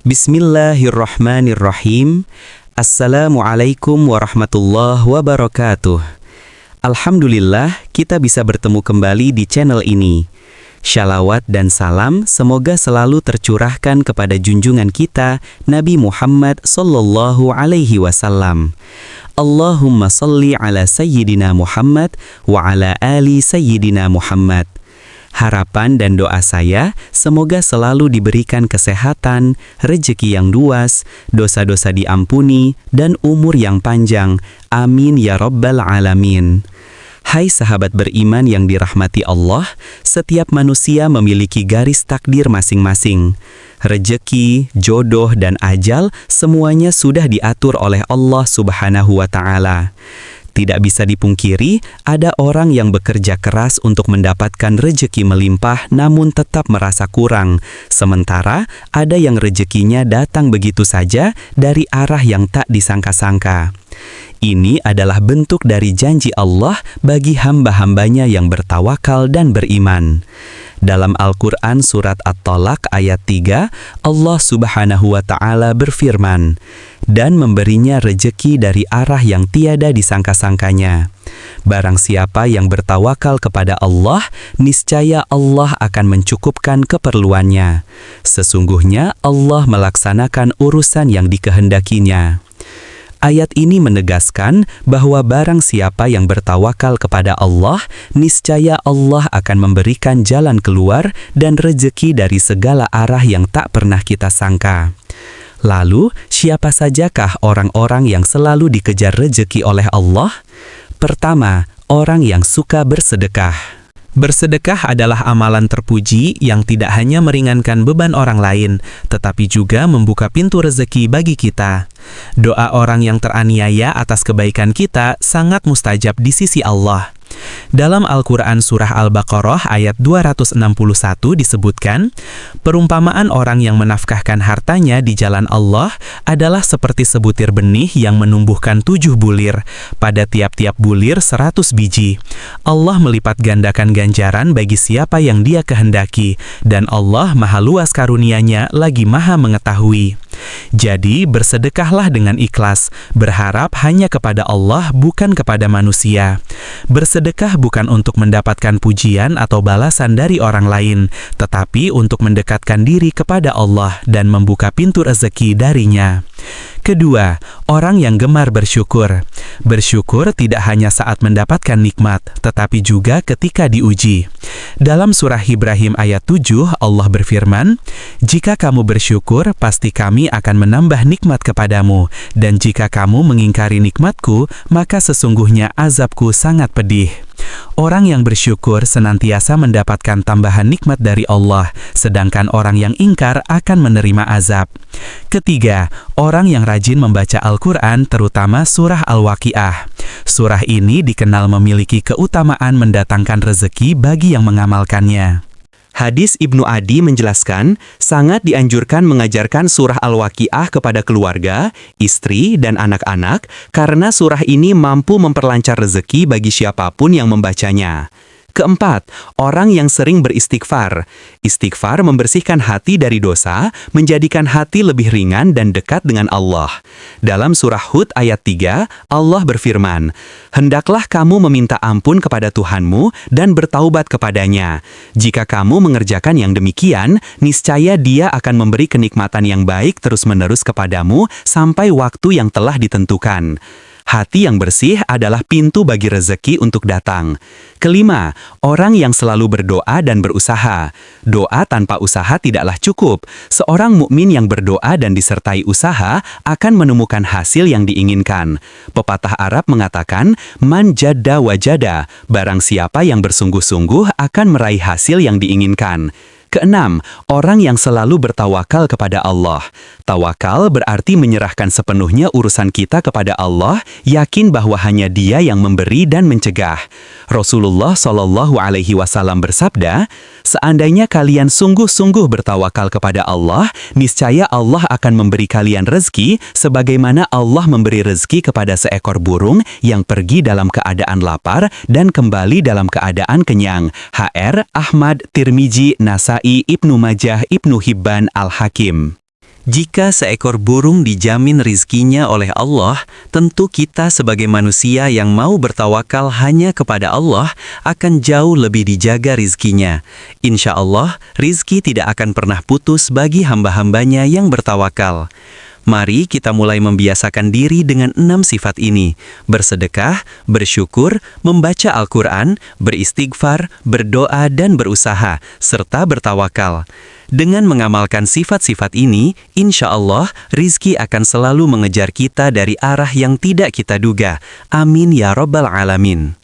Bismillahirrahmanirrahim. Assalamualaikum warahmatullahi wabarakatuh. Alhamdulillah, kita bisa bertemu kembali di channel ini. Shalawat dan salam semoga selalu tercurahkan kepada junjungan kita, Nabi Muhammad sallallahu alaihi wasallam. Allahumma salli ala Sayyidina Muhammad wa ala ali Sayyidina Muhammad. Harapan dan doa saya, semoga selalu diberikan kesehatan, rezeki yang luas, dosa-dosa diampuni, dan umur yang panjang. Amin ya rabbal alamin. Hai sahabat beriman yang dirahmati Allah, setiap manusia memiliki garis takdir masing-masing. Rezeki, jodoh, dan ajal semuanya sudah diatur oleh Allah Subhanahu wa Ta'ala. Tidak bisa dipungkiri, ada orang yang bekerja keras untuk mendapatkan rezeki melimpah namun tetap merasa kurang. Sementara ada yang rezekinya datang begitu saja dari arah yang tak disangka-sangka. Ini adalah bentuk dari janji Allah bagi hamba-hambanya yang bertawakal dan beriman. Dalam Al-Quran Surat At-Talaq ayat 3, Allah Subhanahu wa Ta'ala berfirman, dan memberinya rejeki dari arah yang tiada disangka-sangkanya. Barang siapa yang bertawakal kepada Allah, niscaya Allah akan mencukupkan keperluannya. Sesungguhnya Allah melaksanakan urusan yang dikehendakinya. Ayat ini menegaskan bahwa barang siapa yang bertawakal kepada Allah, niscaya Allah akan memberikan jalan keluar dan rezeki dari segala arah yang tak pernah kita sangka. Lalu, siapa sajakah orang-orang yang selalu dikejar rezeki oleh Allah? Pertama, orang yang suka bersedekah. Bersedekah adalah amalan terpuji yang tidak hanya meringankan beban orang lain, tetapi juga membuka pintu rezeki bagi kita. Doa orang yang teraniaya atas kebaikan kita sangat mustajab di sisi Allah. Dalam Al-Quran Surah Al-Baqarah ayat 261 disebutkan, perumpamaan orang yang menafkahkan hartanya di jalan Allah adalah seperti sebutir benih yang menumbuhkan 7 bulir, pada tiap-tiap bulir 100 biji. Allah melipat gandakan ganjaran bagi siapa yang Dia kehendaki, dan Allah maha luas karunia-Nya lagi maha mengetahui. Jadi, bersedekahlah dengan ikhlas, berharap hanya kepada Allah bukan kepada manusia. Bersedekah bukan untuk mendapatkan pujian atau balasan dari orang lain, tetapi untuk mendekatkan diri kepada Allah dan membuka pintu rezeki darinya. Kedua, orang yang gemar bersyukur. Bersyukur tidak hanya saat mendapatkan nikmat, tetapi juga ketika diuji. Dalam surah Ibrahim ayat 7, Allah berfirman, "Jika kamu bersyukur, pasti kami akan menambah nikmat kepadamu, dan jika kamu mengingkari nikmatku, maka sesungguhnya azabku sangat pedih." Orang yang bersyukur senantiasa mendapatkan tambahan nikmat dari Allah, sedangkan orang yang ingkar akan menerima azab. Ketiga, orang yang rajin membaca Al-Quran, terutama surah Al-Waqiah. Surah ini dikenal memiliki keutamaan mendatangkan rezeki bagi yang mengamalkannya. Hadis Ibnu Adi menjelaskan, sangat dianjurkan mengajarkan surah Al-Waqiah kepada keluarga, istri, dan anak-anak, karena surah ini mampu memperlancar rezeki bagi siapapun yang membacanya. Keempat, orang yang sering beristighfar. Istighfar membersihkan hati dari dosa, menjadikan hati lebih ringan dan dekat dengan Allah. Dalam surah Hud ayat 3, Allah berfirman, "Hendaklah kamu meminta ampun kepada Tuhanmu dan bertaubat kepadanya. Jika kamu mengerjakan yang demikian, niscaya Dia akan memberi kenikmatan yang baik terus-menerus kepadamu sampai waktu yang telah ditentukan." Hati yang bersih adalah pintu bagi rezeki untuk datang. Kelima, orang yang selalu berdoa dan berusaha. Doa tanpa usaha tidaklah cukup. Seorang mukmin yang berdoa dan disertai usaha akan menemukan hasil yang diinginkan. Pepatah Arab mengatakan, "Man jadda wajada." Barang siapa yang bersungguh-sungguh akan meraih hasil yang diinginkan. Keenam, orang yang selalu bertawakal kepada Allah. Tawakal berarti menyerahkan sepenuhnya urusan kita kepada Allah, yakin bahwa hanya Dia yang memberi dan mencegah. Rasulullah Shallallahu Alaihi Wasallam bersabda, "Seandainya kalian sungguh-sungguh bertawakal kepada Allah, niscaya Allah akan memberi kalian rezeki, sebagaimana Allah memberi rezeki kepada seekor burung yang pergi dalam keadaan lapar dan kembali dalam keadaan kenyang." HR, Ahmad, Tirmizi, Nasai, Ibnu Majah, Ibnu Hibban, Al-Hakim. Jika seekor burung dijamin rizkinya oleh Allah, tentu kita sebagai manusia yang mau bertawakal hanya kepada Allah akan jauh lebih dijaga rizkinya. Insya Allah, rizki tidak akan pernah putus bagi hamba-hambanya yang bertawakal. Mari kita mulai membiasakan diri dengan 6 sifat ini: bersedekah, bersyukur, membaca Al-Quran, beristighfar, berdoa dan berusaha, serta bertawakal. Dengan mengamalkan sifat-sifat ini, insya Allah, rizki akan selalu mengejar kita dari arah yang tidak kita duga. Amin ya Rabbal Alamin.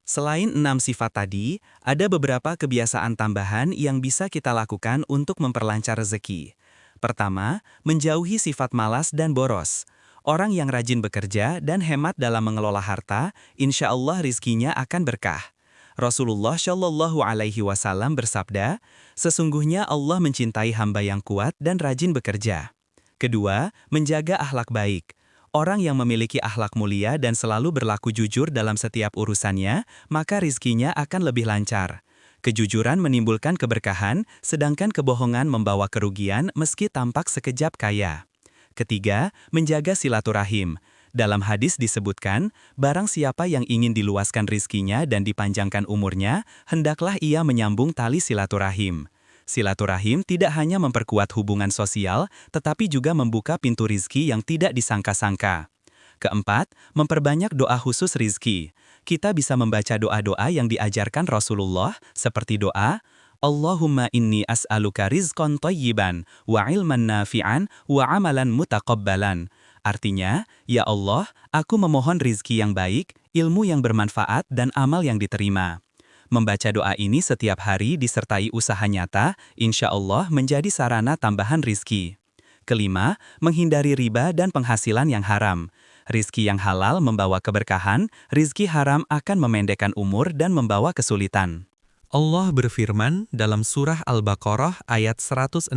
Selain 6 sifat tadi, ada beberapa kebiasaan tambahan yang bisa kita lakukan untuk memperlancar rezeki. Pertama, menjauhi sifat malas dan boros. Orang yang rajin bekerja dan hemat dalam mengelola harta, insya Allah rizkinya akan berkah. Rasulullah Shallallahu Alaihi Wasallam bersabda, sesungguhnya Allah mencintai hamba yang kuat dan rajin bekerja. Kedua, menjaga akhlak baik. Orang yang memiliki akhlak mulia dan selalu berlaku jujur dalam setiap urusannya, maka rizkinya akan lebih lancar. Kejujuran menimbulkan keberkahan, sedangkan kebohongan membawa kerugian meski tampak sekejap kaya. Ketiga, menjaga silaturahim. Dalam hadis disebutkan, barang siapa yang ingin diluaskan rizkinya dan dipanjangkan umurnya, hendaklah ia menyambung tali silaturahim. Silaturahim tidak hanya memperkuat hubungan sosial, tetapi juga membuka pintu rizki yang tidak disangka-sangka. Keempat, memperbanyak doa khusus rizki. Kita bisa membaca doa-doa yang diajarkan Rasulullah, seperti doa, Allahumma inni as'aluka rizqan thayyiban, wa ilman nafi'an, wa amalan mutaqabbalan. Artinya, ya Allah, aku memohon rizki yang baik, ilmu yang bermanfaat, dan amal yang diterima. Membaca doa ini setiap hari disertai usaha nyata, insya Allah menjadi sarana tambahan rizki. Kelima, menghindari riba dan penghasilan yang haram. Rizki yang halal membawa keberkahan, rizki haram akan memendekkan umur dan membawa kesulitan. Allah berfirman dalam surah Al-Baqarah ayat 168,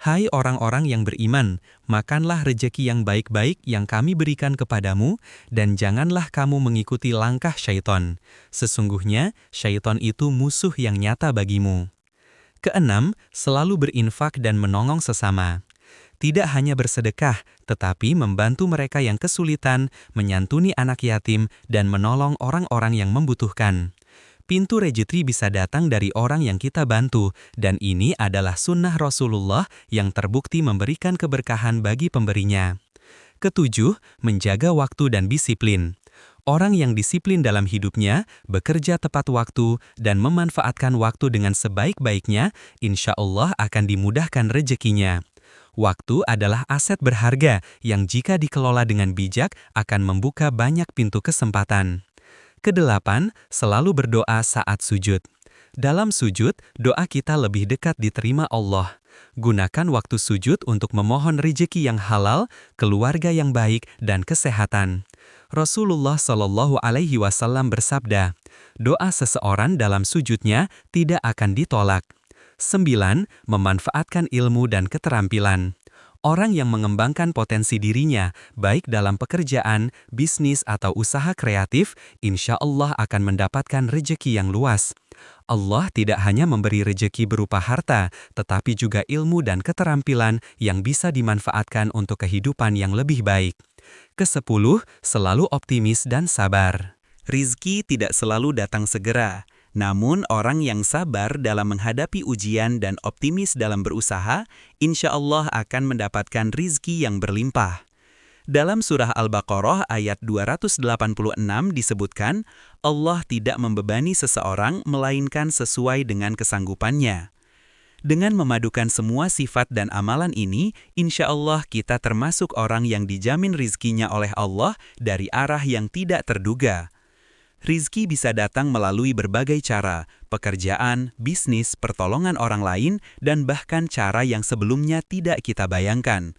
Hai orang-orang yang beriman, makanlah rejeki yang baik-baik yang kami berikan kepadamu, dan janganlah kamu mengikuti langkah syaiton. Sesungguhnya, syaiton itu musuh yang nyata bagimu. Keenam, selalu berinfak dan menolong sesama. Tidak hanya bersedekah, tetapi membantu mereka yang kesulitan, menyantuni anak yatim, dan menolong orang-orang yang membutuhkan. Pintu rejeki bisa datang dari orang yang kita bantu, dan ini adalah sunnah Rasulullah yang terbukti memberikan keberkahan bagi pemberinya. Ketujuh, menjaga waktu dan disiplin. Orang yang disiplin dalam hidupnya, bekerja tepat waktu, dan memanfaatkan waktu dengan sebaik-baiknya, insya Allah akan dimudahkan rezekinya. Waktu adalah aset berharga yang jika dikelola dengan bijak akan membuka banyak pintu kesempatan. Kedelapan, selalu berdoa saat sujud. Dalam sujud, doa kita lebih dekat diterima Allah. Gunakan waktu sujud untuk memohon rezeki yang halal, keluarga yang baik, dan kesehatan. Rasulullah Shallallahu Alaihi Wasallam bersabda, doa seseorang dalam sujudnya tidak akan ditolak. 9. Memanfaatkan ilmu dan keterampilan. Orang yang mengembangkan potensi dirinya, baik dalam pekerjaan, bisnis, atau usaha kreatif, insya Allah akan mendapatkan rezeki yang luas. Allah tidak hanya memberi rezeki berupa harta, tetapi juga ilmu dan keterampilan yang bisa dimanfaatkan untuk kehidupan yang lebih baik. Kesepuluh, selalu optimis dan sabar. Rizki tidak selalu datang segera. Namun orang yang sabar dalam menghadapi ujian dan optimis dalam berusaha, insya Allah akan mendapatkan rizki yang berlimpah. Dalam surah Al-Baqarah ayat 286 disebutkan, Allah tidak membebani seseorang melainkan sesuai dengan kesanggupannya. Dengan memadukan semua sifat dan amalan ini, insya Allah kita termasuk orang yang dijamin rizkinya oleh Allah dari arah yang tidak terduga. Rizki bisa datang melalui berbagai cara, pekerjaan, bisnis, pertolongan orang lain, dan bahkan cara yang sebelumnya tidak kita bayangkan.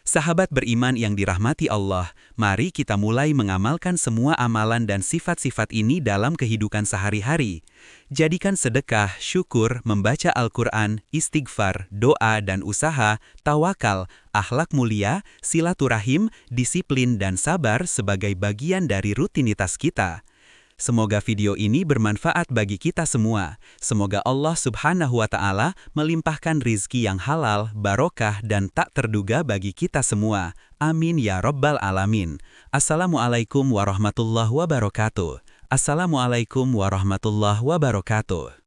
Sahabat beriman yang dirahmati Allah, mari kita mulai mengamalkan semua amalan dan sifat-sifat ini dalam kehidupan sehari-hari. Jadikan sedekah, syukur, membaca Al-Quran, istighfar, doa dan usaha, tawakal, akhlak mulia, silaturahim, disiplin dan sabar sebagai bagian dari rutinitas kita. Semoga video ini bermanfaat bagi kita semua. Semoga Allah Subhanahu wa Ta'ala melimpahkan rizki yang halal, barokah, dan tak terduga bagi kita semua. Amin ya Rabbal Alamin. Assalamualaikum warahmatullahi wabarakatuh. Assalamualaikum warahmatullahi wabarakatuh.